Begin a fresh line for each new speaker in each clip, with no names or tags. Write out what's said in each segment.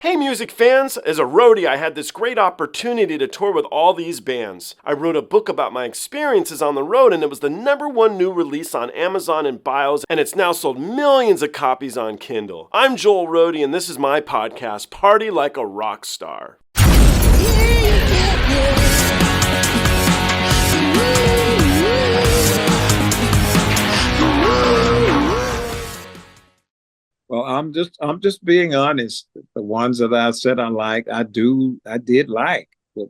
Hey music fans, as a roadie I had this great opportunity to tour with all these bands. I wrote a book about my experiences on the road and it was the #1 new release on Amazon and Bios, and it's now sold millions of copies on Kindle. I'm Joel Roadie and this is my podcast, Party Like a Rock Star.
Well, I'm just being honest. The ones that I said I like, I did like. But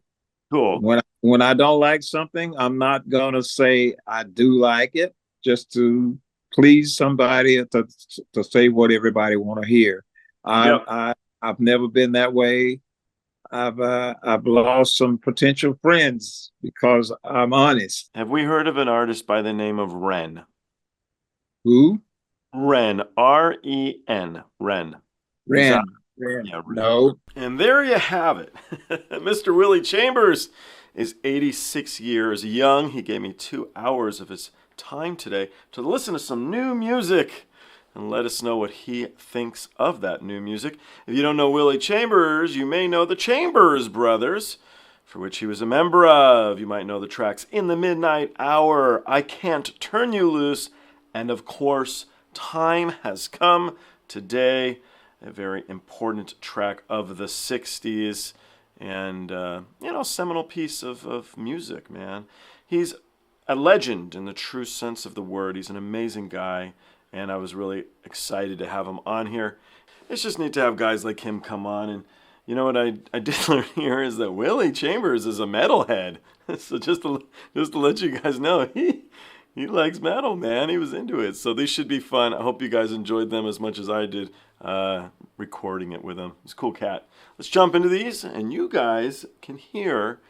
Cool.
when I don't like something, I'm not gonna say I do like it just to please somebody to say what everybody want to hear. I've never been that way. I've lost some potential friends because I'm honest.
Have we heard of an artist by the name of REN?
Who?
REN, R-E-N, REN.
Ren.
Yeah, REN.
No.
And there you have it. Mr. Willie Chambers is 86 years young. He gave me 2 hours of his time today to listen to some new music and let us know what he thinks of that new music. If you don't know Willie Chambers, you may know the Chambers Brothers, for which he was a member of. You might know the tracks In the Midnight Hour, I Can't Turn You Loose, and of course, Time Has Come Today, a very important track of the 60s and, seminal piece of music, man. He's a legend in the true sense of the word. He's an amazing guy, and I was really excited to have him on here. It's just neat to have guys like him come on, and you know what I did learn here is that Willie Chambers is a metalhead. So just to let you guys know, he likes metal, man. He was into it. So these should be fun. I hope you guys enjoyed them as much as I did recording it with him. He's a cool cat. Let's jump into these, and you guys can hear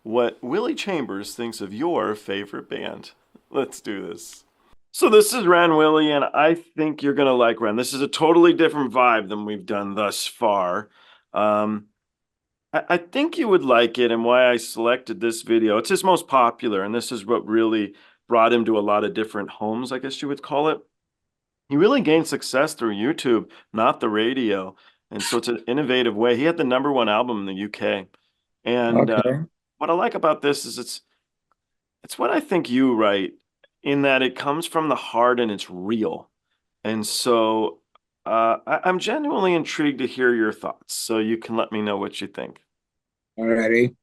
what Willie Chambers thinks of your favorite band. Let's do this. So this is REN, Willie, and I think you're going to like REN. This is a totally different vibe than we've done thus far. I think you would like it, and why I selected this video. It's his most popular, and this is what really brought him to a lot of different homes, I guess you would call it. He really gained success through YouTube, not the radio. And so it's an innovative way. He had the #1 album in the UK. And what I like about this is it's what I think you write, in that it comes from the heart and it's real. And so I'm genuinely intrigued to hear your thoughts. So you can let me know what you think.
Alrighty.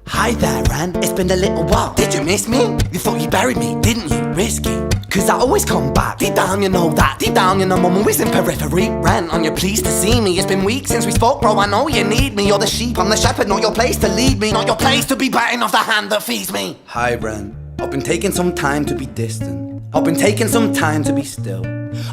Hi there, REN, it's been a little while. Did you miss me? You thought you buried me, didn't you? Risky, cause I always come back. Deep down you know that, deep down you know I'm always in periphery. REN, on your pleased to see me. It's been weeks since we spoke, bro, I know you need me. You're the sheep, I'm the shepherd, not your place to lead me. Not your place to be biting off the hand that feeds me. Hi REN, I've been taking some time to be distant. I've been taking some time to be still.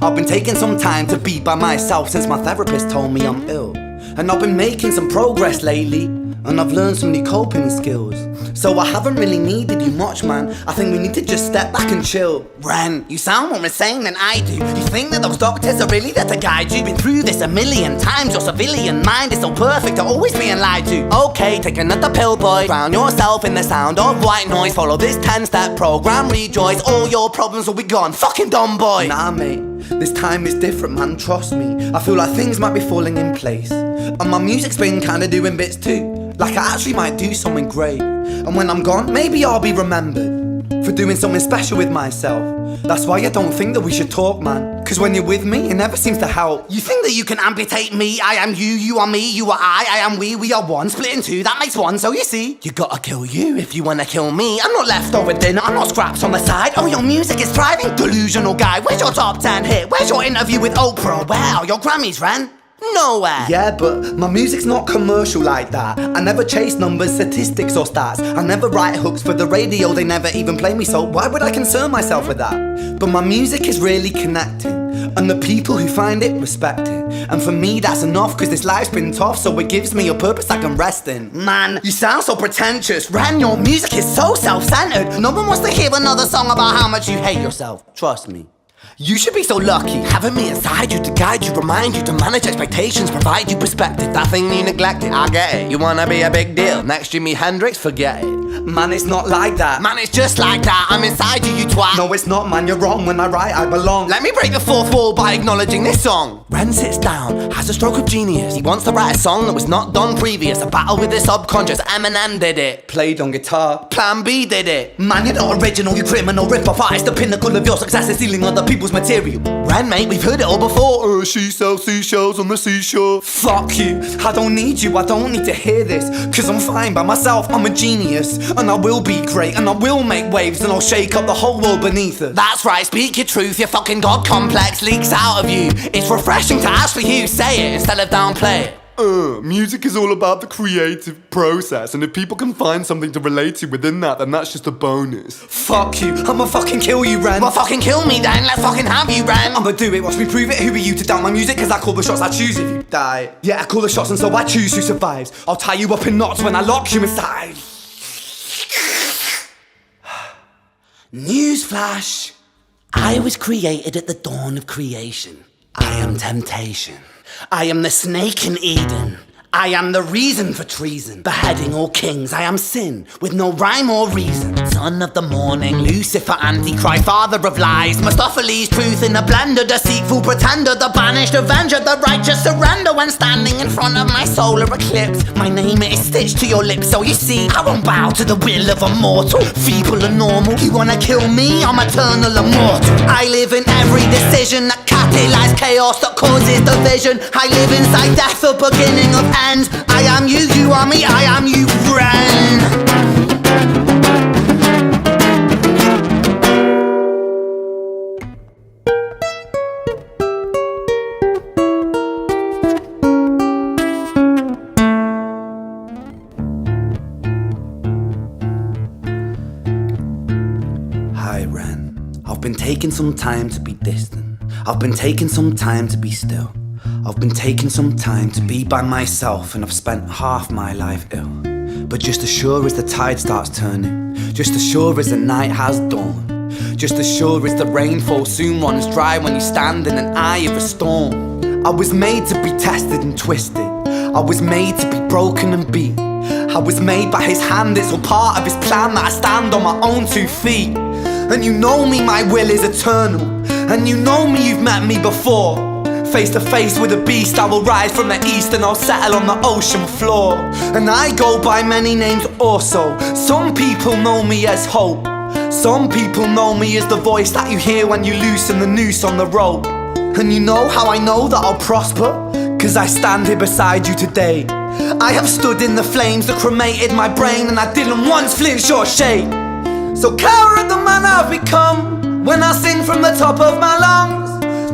I've been taking some time to be by myself since my therapist told me I'm ill. And I've been making some progress lately, and I've learned some new coping skills. So I haven't really needed you much, man. I think we need to just step back and chill. REN, you sound more insane than I do. You think that those doctors are really there to guide you? Been through this a million times. Your civilian mind is so perfect to always being lied to. Okay, take another pill, boy. Drown yourself in the sound of white noise. Follow this 10-step program, rejoice. All your problems will be gone. Fucking dumb boy. Nah, mate, This time is different, man, trust me. I feel like things might be falling in place, and my music's been kinda doing bits too. Like I actually might do something great, and when I'm gone, maybe I'll be remembered for doing something special with myself. That's why I don't think that we should talk, man, cause when you're with me, it never seems to help. You think that you can amputate me? I am you, you are me, you are I am we are one. Split in two, that makes one, so you see, you gotta kill you if you wanna kill me. I'm not leftover dinner, I'm not scraps on the side. Oh, your music is thriving, delusional guy. Where's your top 10 hit? Where's your interview with Oprah? Where are your Grammys, Ren? Nowhere. Yeah, but my music's not commercial like that. I never chase numbers, statistics or stats. I never write hooks for the radio, they never even play me, so why would I concern myself with that? But my music is really connecting, and the people who find it respect it. And for me that's enough, cause this life's been tough, so it gives me a purpose I can rest in. Man, you sound so pretentious. Ren, your music is so self-centered. No one wants to hear another song about how much you hate yourself. Trust me. You should be so lucky, having me inside you to guide you, remind you to manage expectations, provide you perspective. That thing you neglected, I get it. You wanna be a big deal, next Jimi Hendrix, forget it. Man, it's not like that. Man, it's just like that. I'm inside you, you twat. No, it's not, man, you're wrong. When I write, I belong. Let me break the fourth wall by acknowledging this song. Ren sits down, has a stroke of genius. He wants to write a song that was not done previous. A battle with his subconscious, Eminem did it. Played on guitar, Plan B did it. Man, you're not original, you criminal rip-off artist. The pinnacle of your success is stealing other people's material. Ren, mate, we've heard it all before. She sells seashells on the seashore. Fuck you, I don't need you, I don't need to hear this. Cause I'm fine by myself, I'm a genius. And I will be great, and I will make waves, and I'll shake up the whole world beneath it. That's right, speak your truth, your fucking God complex leaks out of you. It's refreshing to actually hear you say it instead of downplay it.
Music is all about the creative process, and if people can find something to relate to within that, then that's just a bonus.
Fuck you, I'ma fucking kill you, Ren. Well, fucking kill me then, let's fucking have you, Ren. I'ma do it, watch me prove it. Who are you to doubt my music? Cause I call the shots, I choose if you die. Yeah, I call the shots and so I choose who survives. I'll tie you up in knots when I lock you inside. Newsflash, I was created at the dawn of creation. I am temptation. I am the snake in Eden. I am the reason for treason, beheading all kings. I am sin, with no rhyme or reason. Son of the morning, Lucifer, Antichrist, father of lies. Mustopheles, truth in a blender, deceitful pretender, the banished avenger, the righteous surrender. When standing in front of my solar eclipse, my name is stitched to your lips. So you see, I won't bow to the will of a mortal, feeble and normal. You wanna kill me? I'm eternal immortal. I live in every decision that catalyzes chaos, that causes division. I live inside death, the beginning of ends. I am you, you are me, I am you, Ren. Hi, Ren. I've been taking some time to be distant. I've been taking some time to be still. I've been taking some time to be by myself, and I've spent half my life ill. But just as sure as the tide starts turning, just as sure as the night has dawned, just as sure as the rainfall soon runs dry when you stand in an eye of a storm. I was made to be tested and twisted. I was made to be broken and beat. I was made by his hand, it's all part of his plan that I stand on my own 2 feet. And you know me, my will is eternal. And you know me, you've met me before. Face to face with a beast, I will rise from the east and I'll settle on the ocean floor. And I go by many names also. Some people know me as hope. Some people know me as the voice that you hear when you loosen the noose on the rope. And you know how I know that I'll prosper? Cause I stand here beside you today. I have stood in the flames that cremated my brain, and I didn't once flinch or shake. So coward the man I've become, when I sing from the top of my lungs,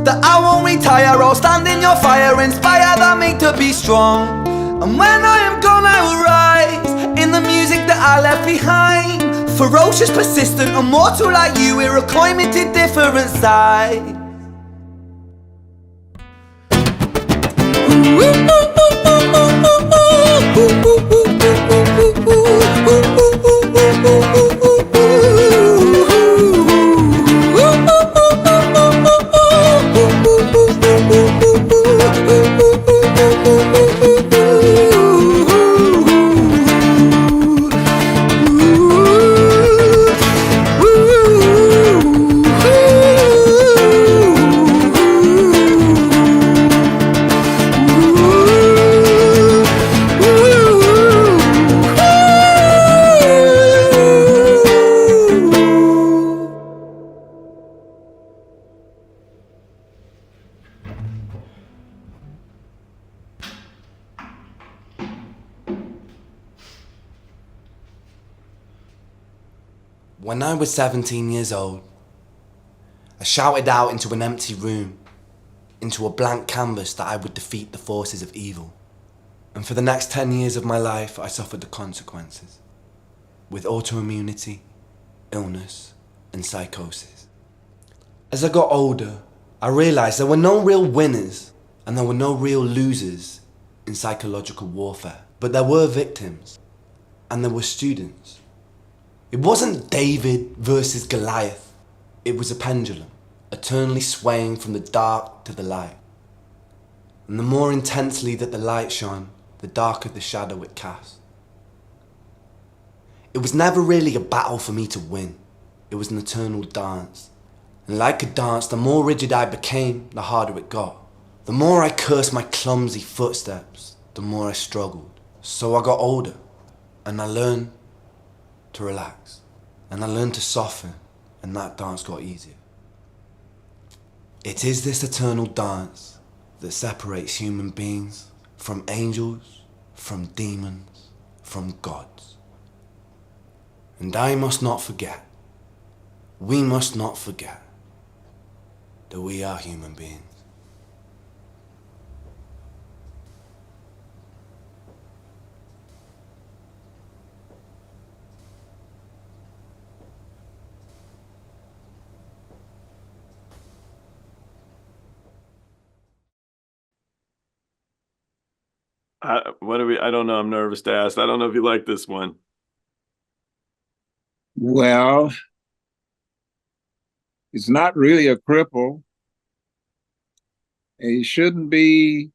that I won't retire, I'll stand in your fire, inspired by me to be strong. And when I am gone I will rise, in the music that I left behind. Ferocious, persistent, immortal like you, Iroquois me to different sides. When I was 17 years old, I shouted out into an empty room, into a blank canvas that I would defeat the forces of evil. And for the next 10 years of my life, I suffered the consequences, with autoimmunity, illness, and psychosis. As I got older, I realized there were no real winners and there were no real losers in psychological warfare. But there were victims, and there were students. It wasn't David versus Goliath. It was a pendulum, eternally swaying from the dark to the light. And the more intensely that the light shone, the darker the shadow it cast. It was never really a battle for me to win. It was an eternal dance. And like a dance, the more rigid I became, the harder it got. The more I cursed my clumsy footsteps, the more I struggled. So I got older, and I learned to relax, and I learned to soften, and that dance got easier. It is this eternal dance that separates human beings from angels, from demons, from gods. And I must not forget, we must not forget, that we are human beings.
I don't know. I'm nervous to ask. I don't know if you like this one.
Well, he's not really a cripple. He shouldn't be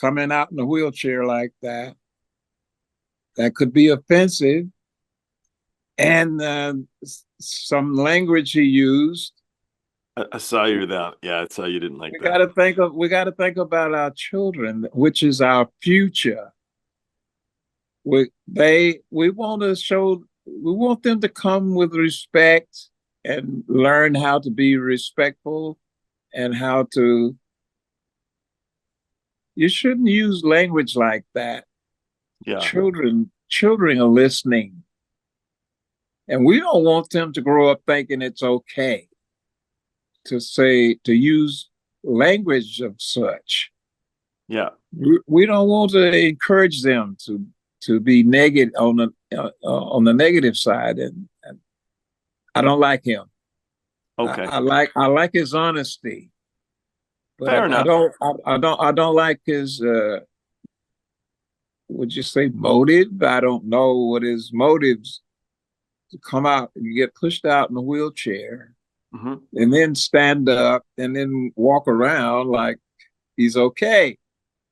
coming out in a wheelchair like that. That could be offensive. And some language he used.
I saw you that. Yeah, I saw you didn't like
We
that.
got to think about our children, which is our future. We want them to come with respect and learn how to be respectful and how to. You shouldn't use language like that.
Yeah.
Children are listening. And we don't want them to grow up thinking it's okay to use language of such.
Yeah.
We don't want to encourage them to be negative on the negative side, and I don't like him.
Okay.
I like his honesty, but
Fair enough.
I don't like his would you say motive? I don't know what his motives to come out and get pushed out in a wheelchair.
Mm-hmm.
And then stand up and then walk around like he's okay.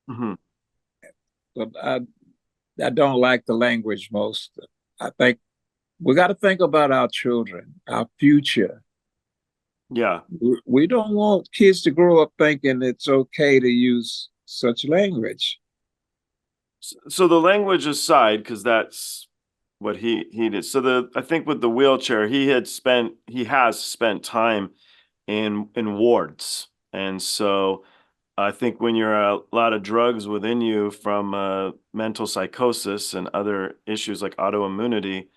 Mm-hmm.
But I don't like the language most. I think we got to think about our children, our future.
Yeah.
We don't want kids to grow up thinking it's okay to use such language.
So the language aside, because that's what he did. So I think with the wheelchair, he has spent time in wards, and so I think when you're a lot of drugs within you from mental psychosis and other issues like autoimmunity,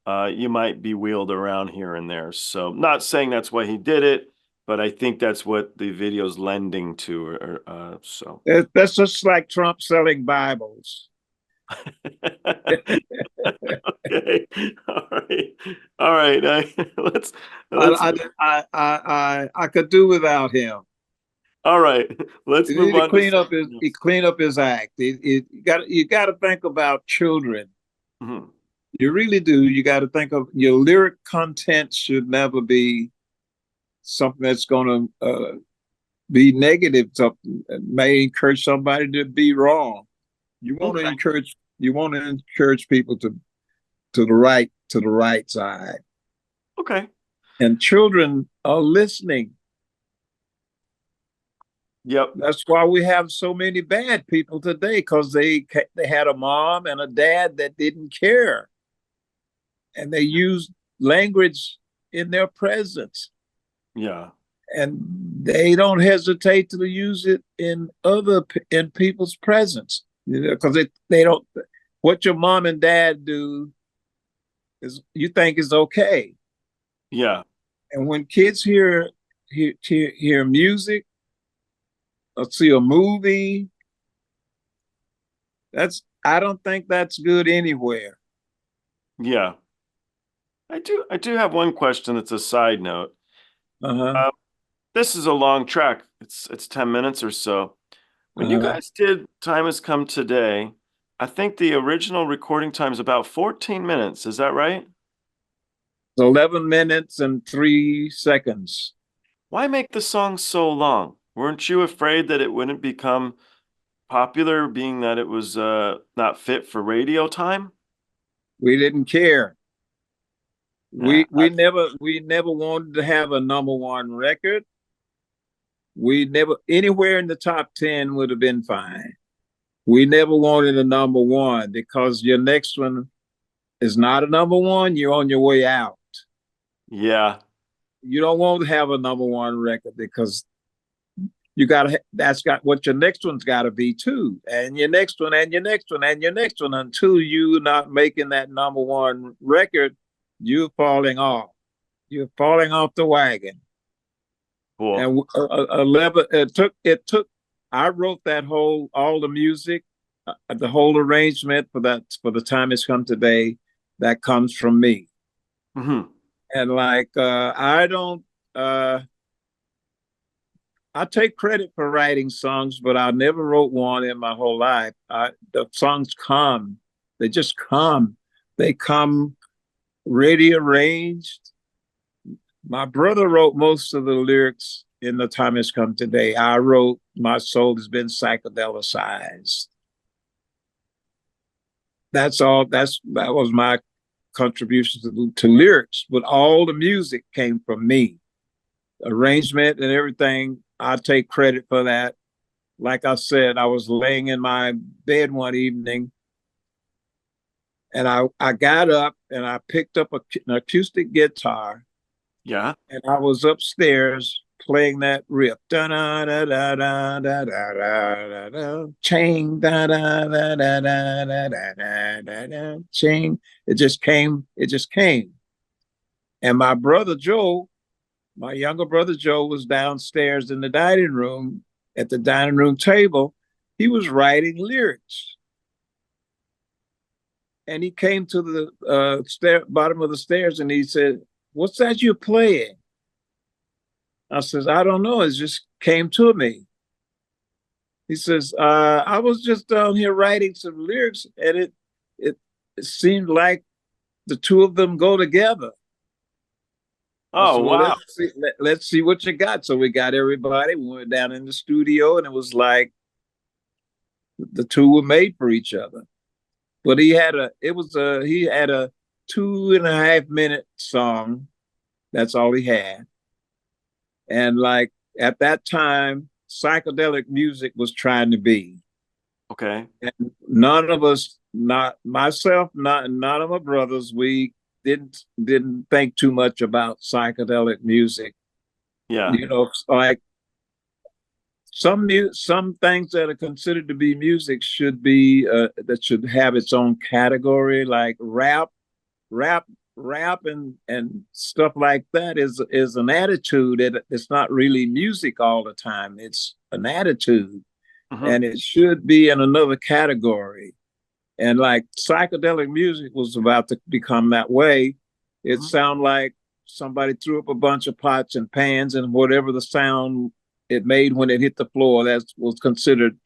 you might be wheeled around here and there. So not saying that's why he did it, but I think that's what the video's lending to. So
That's just like Trump selling Bibles.
Okay. All right. Let's.
I could do without him.
All right. Let's move on.
He clean up his act. You got to think about children.
Mm-hmm.
You really do. You got to think of your lyric content should never be something that's going to be negative. Something that may encourage somebody to be wrong. You want to encourage people to the right side.
Okay.
And children are listening.
Yep.
That's why we have so many bad people today, because they had a mom and a dad that didn't care, and they used language in their presence.
Yeah.
And they don't hesitate to use it in people's presence, because they don't. What your mom and dad do is you think is okay.
Yeah.
And when kids hear music or see a movie, I don't think that's good anywhere.
Yeah. I do have one question that's a side note.
Uh-huh.
Uh, this is a long track. It's 10 minutes or so. When you
Uh-huh.
guys did Time Has Come Today, I think the original recording time is about 14 minutes. Is that right?
It's 11 minutes and 3 seconds.
Why make the song so long? Weren't you afraid that it wouldn't become popular, being that it was not fit for radio time?
We didn't care.
Yeah,
We never wanted to have a number one record. We never anywhere in the top 10 would have been fine. We never wanted a number one because your next one is not a number one, you're on your way out.
yeah,
You don't want to have a number one record because you gotta that's got what your next one's gotta be too. And your next one and your next one and your next one until you're not making that number one record, you're falling off. You're falling off the wagon.
cool.
And 11 it took I wrote that all the music, the whole arrangement for the Time Has Come Today, that comes from me.
Hmm.
And like I don't I take credit for writing songs, but I never wrote one in my whole life. The songs come, they just come. They come ready arranged. My brother wrote most of the lyrics in The Time Has Come Today. I wrote My Soul Has Been Psychedelicized. That's all. That was my contribution to lyrics, but all the music came from me. Arrangement and everything, I take credit for that. Like I said, I was laying in my bed one evening and I got up and I picked up an acoustic guitar
Yeah.
and I was upstairs playing that riff. Da da da da da da da da da ching da da da da da da da da da ching. It just came. It just came. And my brother Joe, my younger brother Joe, was downstairs in the dining room at the dining room table. He was writing lyrics. And he came to the bottom of the stairs and he said, "What's that you're playing?" I says, "I don't know. It just came to me." He says, "I was just down here writing some lyrics and it seemed like the two of them go together." I
Oh,
said, "Well,
wow.
let's see what you got." So we got everybody. We went down in the studio and it was like the two were made for each other. But he had a 2.5 minute song. That's all he had. And like at that time, psychedelic music was trying to be.
Okay.
And none of us, not myself, not none of my brothers, we didn't think too much about psychedelic music.
Yeah.
You know, like some things that are considered to be music should be that should have its own category, like rap and stuff like that is an attitude. It's not really music all the time. It's an attitude,
Hmm.
and it should be in another category. And like psychedelic music was about to become that way. It sounded like somebody threw up a bunch of pots and pans, and whatever the sound it made when it hit the floor, that was considered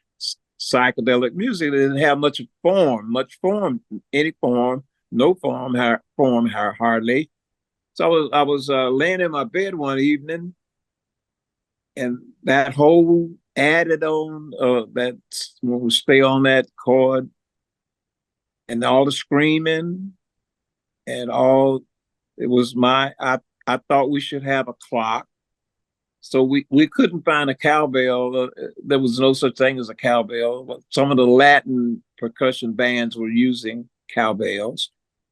psychedelic music. It didn't have much form, any form, no form hardly. So I was laying in my bed one evening, and that whole added on that when we stay on that chord, and all the screaming and all it was I thought we should have a clock. So we couldn't find a cowbell. There was no such thing as a cowbell. But some of the Latin percussion bands were using cowbells,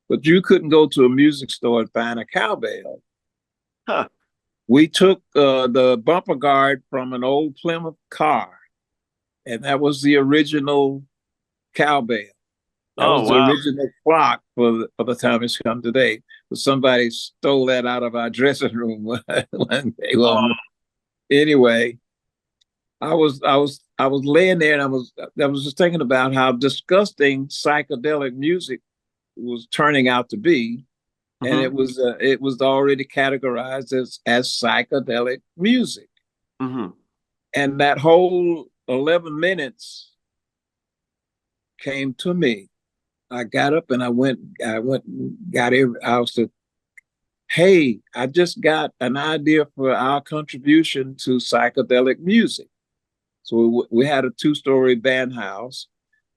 but you couldn't go to a music store and find a cowbell.
Huh.
We took the bumper guard from an old Plymouth car, and that was the original cowbell. That
Oh,
was the
wow.
original clock for the Time Has Come Today. somebody stole that out of our dressing room one day.
Oh.
Well, anyway, I was laying there and I was just thinking about how disgusting psychedelic music was turning out to be, and it was already categorized as psychedelic music.
Mm-hmm.
And that whole 11 minutes came to me. I got up and I went and got every, I said, hey, I just got an idea for our contribution to psychedelic music. So we had a 2-story band house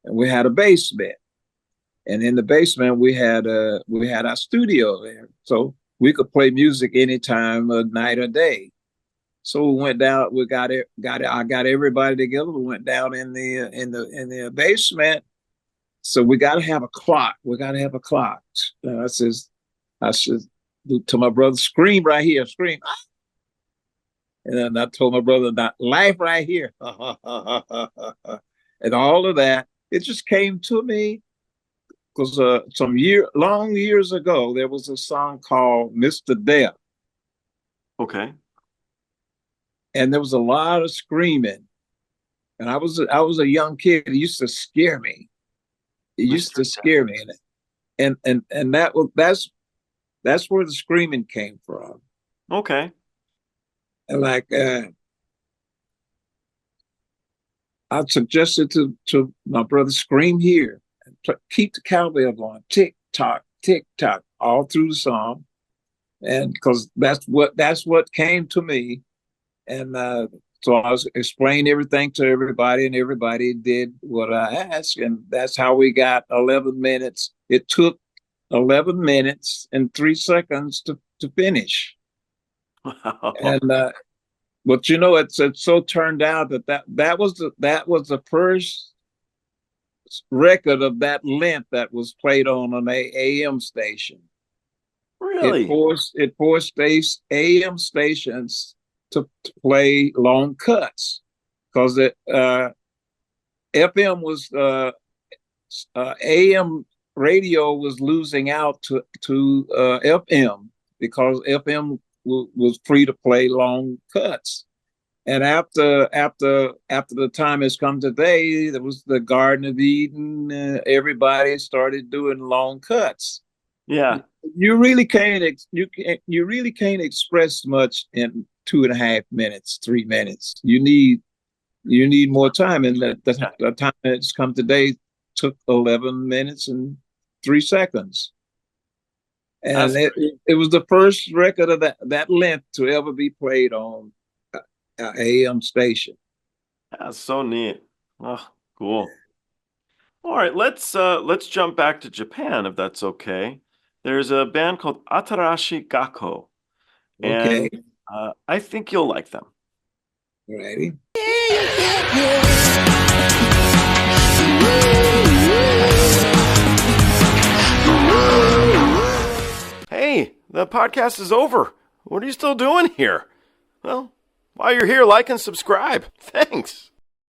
and we had a basement. And in the basement, we had our studio there. So we could play music anytime of night or day. So we went down, I got everybody together. We went down in the basement. So we got to have a clock. We got to have a clock. I said to my brother, scream right here, scream. And then I told my brother, that life right here. And all of that, it just came to me because long years ago, there was a song called Mr. Death.
Okay.
And there was a lot of screaming. And I was a young kid. It used to scare me. It used to scare me. And that's where the screaming came from.
Okay.
And like I suggested to my brother, scream here and keep the cowbell going, tick tock, all through the song, and because that's what came to me, and so I was explaining everything to everybody, and everybody did what I asked, and that's how we got 11 minutes. It took 11 minutes and 3 seconds to finish.
Wow.
And but it so turned out that was the first record of that length that was played on an AM station.
Really?
It forced AM stations to play long cuts because FM was AM radio was losing out to FM because FM was free to play long cuts. And after the time has come today, there was the Garden of Eden. Everybody started doing long cuts.
Yeah.
You really can't express much in 2.5 minutes, 3 minutes. You need more time, and the time that's come today took 11 minutes and 3 seconds. And it was the first record of that length to ever be played on an AM station.
That's so neat. Oh, cool. All right, let's jump back to Japan if that's okay. There's a band called Atarashi Gakko,
Okay.
and I think you'll like them.
Ready?
Hey, the podcast is over. What are you still doing here? Well, while you're here, like and subscribe. Thanks.